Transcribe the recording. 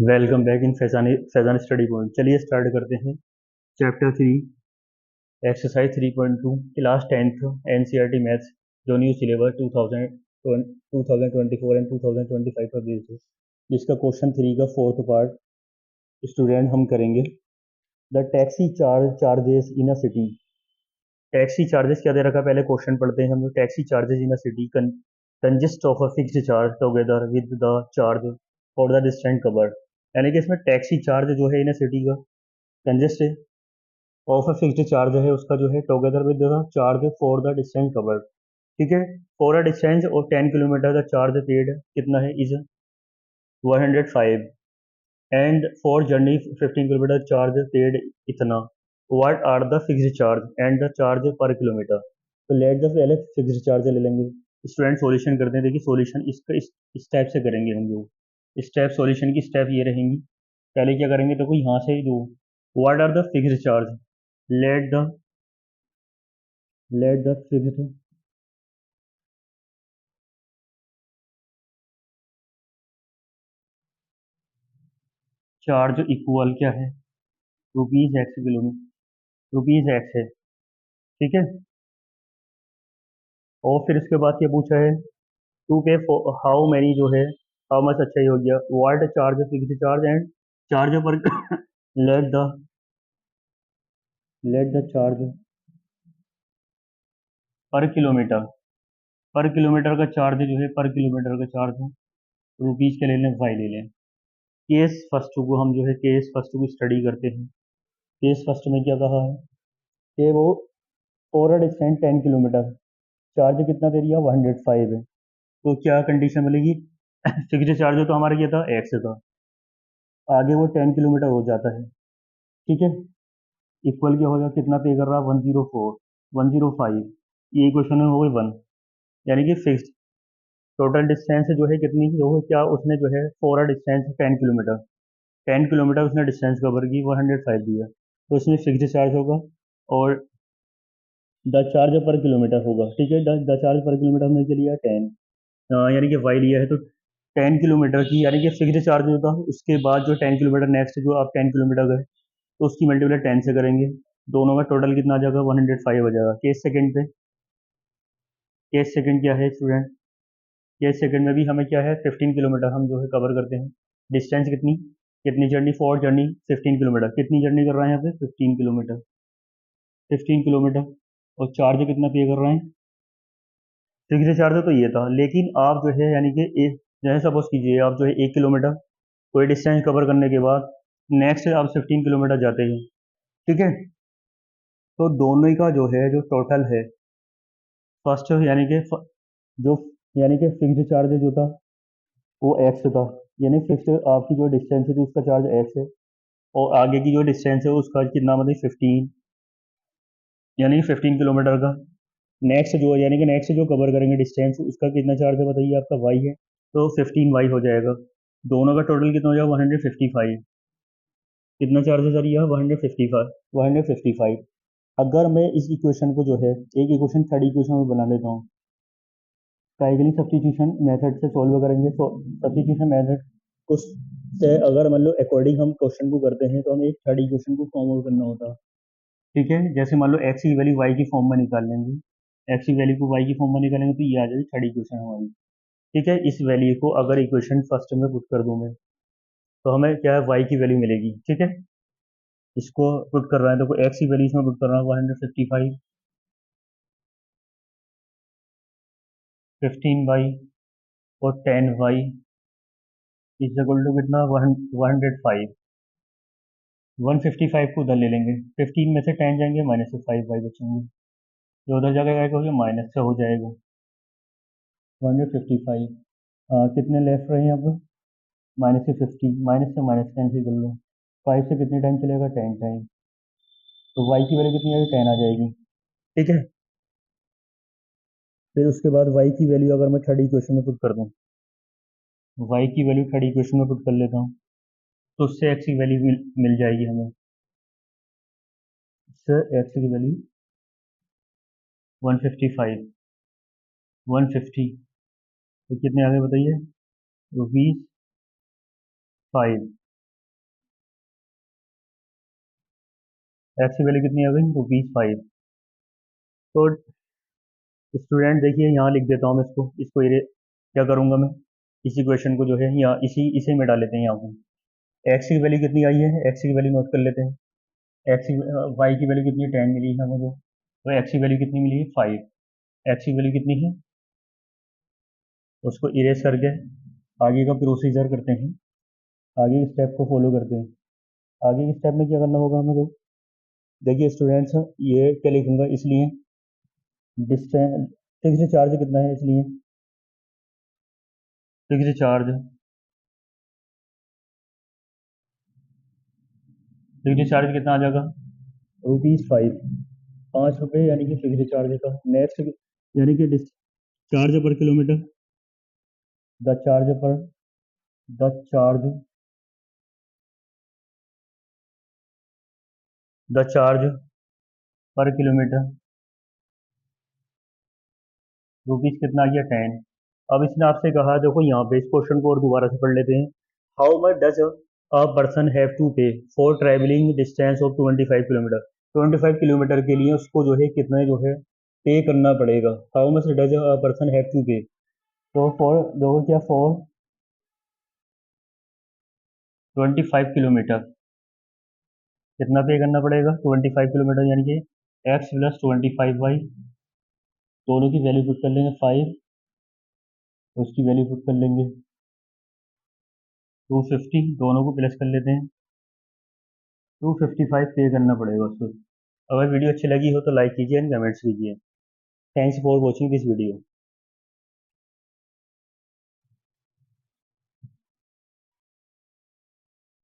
Welcome back in Faizan Faizan study point. चलिए start करते हैं। Chapter 3, exercise 3.2, class 10th, NCERT maths, जो न्यू सिलेबस 2024 एंड 2025 पर बेस्ड है, जिसका क्वेश्चन 3 का फोर्थ पार्ट स्टूडेंट हम करेंगे। The taxi charges in a city. Taxi charges क्या दे रखा है, पहले क्वेश्चन पढ़ते हैं हम लोग। Taxi charges in a city consist of a fixed charge together with the charge for the distance covered. यानी कि इसमें टैक्सी चार्ज जो है इन अ सिटी का कंजिस्ट है ऑफ अ फिक्स्ड चार्ज है उसका, जो है together with the charge for the distance covered. ठीक है, फॉर अ डिस्टेंस और 10 किलोमीटर का चार्ज पेड कितना है, is 105, and for journey 15 kilometre charge paid इतना। What are the fixed charge and the charge per kilometre. तो let the पहले fixed charge ले लेंगे। स्टूडेंट सॉल्यूशन करते हैं। देखिए सॉल्यूशन इसका इस टाइप से करेंगे हम लोग। स्टेप सॉल्यूशन की स्टेप ये रहेंगी। पहले क्या करेंगे, तो यहाँ से दो, what are the fixed charge, let the fixed charge equal क्या है, rupees x kilometre, rupees x है। ठीक है, और फिर इसके बाद क्या पूछा है, टू पे हाउ मैनी जो है, हाउ मच, अच्छा ही हो गया। What charge fixed charge and charge पर let the charge per kilometre, पर किलोमीटर का चार्ज जो है, पर किलोमीटर का चार्ज रुपीज के ले लें, वाई ले लें। केस फर्स्ट को हम जो है केस फर्स्ट को स्टडी करते हैं। केस फर्स्ट में क्या कहा है कि वो for a distance 10 kilometre charge कितना दे दिया, 105 है। तो क्या कंडीशन मिलेगी फिक्स्ड चार्ज तो हमारा क्या था, एक्स था, आगे वो 10 किलोमीटर हो जाता है। ठीक है, इक्वल क्या हो जाएगा, कितना पे कर रहा है, 104, 105, ये इक्वेशन में हो गई 1। यानी कि फिक्स्ड टोटल डिस्टेंस जो है कितनी जो है, क्या उसने जो है for a distance 10 kilometre, 10 kilometre उसने डिस्टेंस कवर की, 105 दिया, तो इसमें फिक्स्ड चार्ज होगा और द चार्ज पर किलोमीटर होगा। ठीक है, द चार्ज पर किलोमीटर हमने क्या लिया, 10, यानी कि वाई लिया है, तो 10 किलोमीटर की, यानी कि फिक्स्ड चार्ज होगा, उसके बाद जो 10 किलोमीटर नेक्स्ट जो आप 10 किलोमीटर गए तो उसकी मल्टीप्लाई 10 से करेंगे, दोनों का टोटल कितना आ जाएगा, 105 हो जाएगा। केस सेकंड पे, केस सेकंड क्या है स्टूडेंट, केस सेकंड में भी हमें क्या है, 15 किलोमीटर हम जो है कवर करते हैं। डिस्टेंस कितनी, कितनी जर्नी, फॉर जर्नी 15 किलोमीटर, कितनी जर्नी कर रहे हैं यहाँ पे, 15 किलोमीटर, 15 किलोमीटर, और चार्ज कितना पे कर रहे हैं, फिक्स्ड चार्ज तो ये था, लेकिन आप जो है यानी कि एक, जैसे सपोज कीजिए आप जो है 1 किलोमीटर कोई डिस्टेंस कवर करने के बाद नेक्स्ट आप 15 किलोमीटर जाते हैं। ठीक है, तो दोनों का जो है जो टोटल है, फर्स्ट यानी कि जो यानी कि फिक्स्ड चार्ज जो था वो एक्स था, यानी फिक्स्ड आपकी जो डिस्टेंस है जो उसका चार्ज एक्स है, और आगे की जो डिस्टेंस है उसका कितना, मतलब 15, यानी 15 किलोमीटर का नेक्स्ट जो यानी कि नेक्स्ट जो कवर करेंगे डिस्टेंस उसका कितना चार्ज है बताइए, आपका वाई है, तो 15 वाई हो जाएगा। दोनों का टोटल कितना हो जाएगा, 155। कितना चार्ज है सर, यह 155, 155। अगर मैं इस इक्वेशन को जो है एक इक्वेशन थर्ड इक्वेशन में बना लेता हूँ, काइगली सब्स्टिट्यूशन मेथड से सॉल्व करेंगे, तो सब्स्टिट्यूशन मेथड को से अगर मान लो अकॉर्डिंग हम क्वेश्चन को करते हैं तो हमें एक थर्ड इक्वेशन को फॉर्म आउट करना होता है। ठीक है, जैसे मान लो एक्स की वैल्यू वाई की फॉर्म में निकाल लेंगे, एक्स की वैल्यू को वाई की फॉर्म में निकालेंगे तो ये आ जाएगी थर्ड इक्वेशन हमारी। ठीक है, इस वैल्यू को अगर इक्वेशन फर्स्ट में पुट कर दूं मैं, तो हमें क्या है, वाई की वैल्यू मिलेगी। ठीक है, इसको पुट कर रहा है, तो एक्स की वैल्यू इसमें पुट कर रहा हूँ, 155, 15 वाई और 10 वाई इज इक्वल टू कितना, 105। 155 को उधर ले लेंगे, 15 में से 10 जाएंगे, माइनस से 5 वाई बचेंगे, जो उधर जगह क्या हो माइनस से हो जाएगा, 155। कितने लेफ्ट रहे अब, माइनस से 50, माइनस से माइनस 10 से कर लो, 5 से कितने टाइम चलेगा, 10 टाइम, तो वाई की वैल्यू कितनी आएगी, 10 आ जाएगी। ठीक है, फिर उसके बाद वाई की वैल्यू अगर मैं थर्ड इक्वेशन में पुट कर दूं, वाई की वैल्यू थर्ड इक्वेशन में पुट कर लेता हूँ, तो उससे एक्स की वैल्यू मिल जाएगी हमें, इससे एक्स की वैल्यू 155, 150, तो कितने आगे बताइए, रुपीज 5। एक्स की वैल्यू कितनी आ गई, ₹5। तो स्टूडेंट देखिए यहाँ लिख देता हूँ मैं इसको इसको क्या करूँगा मैं, इसी क्वेश्चन को जो है यहाँ इसे में डाल लेते हैं यहाँ पे। एक्स की वैल्यू कितनी आई है, एक्स की वैल्यू नोट कर लेते हैं। वाई की वैल्यू कितनी है, 10 मिली है मुझे। तो एक्स की वैल्यू कितनी मिली है, 5। एक्स की वैल्यू कितनी है, उसको इरेज करके आगे का प्रोसीजर करते हैं, आगे के स्टेप को फॉलो करते हैं। आगे के स्टेप में क्या करना होगा हमें, तो देखिए स्टूडेंट्स, ये क्या लिखूंगा, इसलिए डिस्टेंस फिक्स्ड चार्ज कितना है, इसलिए फिक्स्ड चार्ज, फिक्स्ड चार्ज कितना आ जाएगा, ₹5। ₹5 यानी कि फिक्स्ड चार्ज का। नेक्स्ट यानी कि charge per kilometre, the charge पर the charge the charge per kilometre, rupees कितना आ गया, 10। अब इसने आपसे कहा, देखो यहाँ पे इस क्वेश्चन को और दोबारा से पढ़ लेते हैं। How much does a person have to pay for travelling distance of 25 kilometre. 25 kilometre के लिए उसको जो है कितना जो है पे करना पड़ेगा। How much does a person have to pay, तो फॉर देखो क्या, फॉर 25 किलोमीटर कितना पे करना पड़ेगा, 25 किलोमीटर यानी कि x+25y, दोनों की वैल्यू पुट कर लेंगे 5, उसकी वैल्यू पुट कर लेंगे 250, दोनों को प्लस कर लेते हैं, 255 पे करना पड़ेगा उसको। अगर वीडियो अच्छी लगी हो तो लाइक कीजिए एंड कमेंट्स कीजिए। Thanks for watching this video.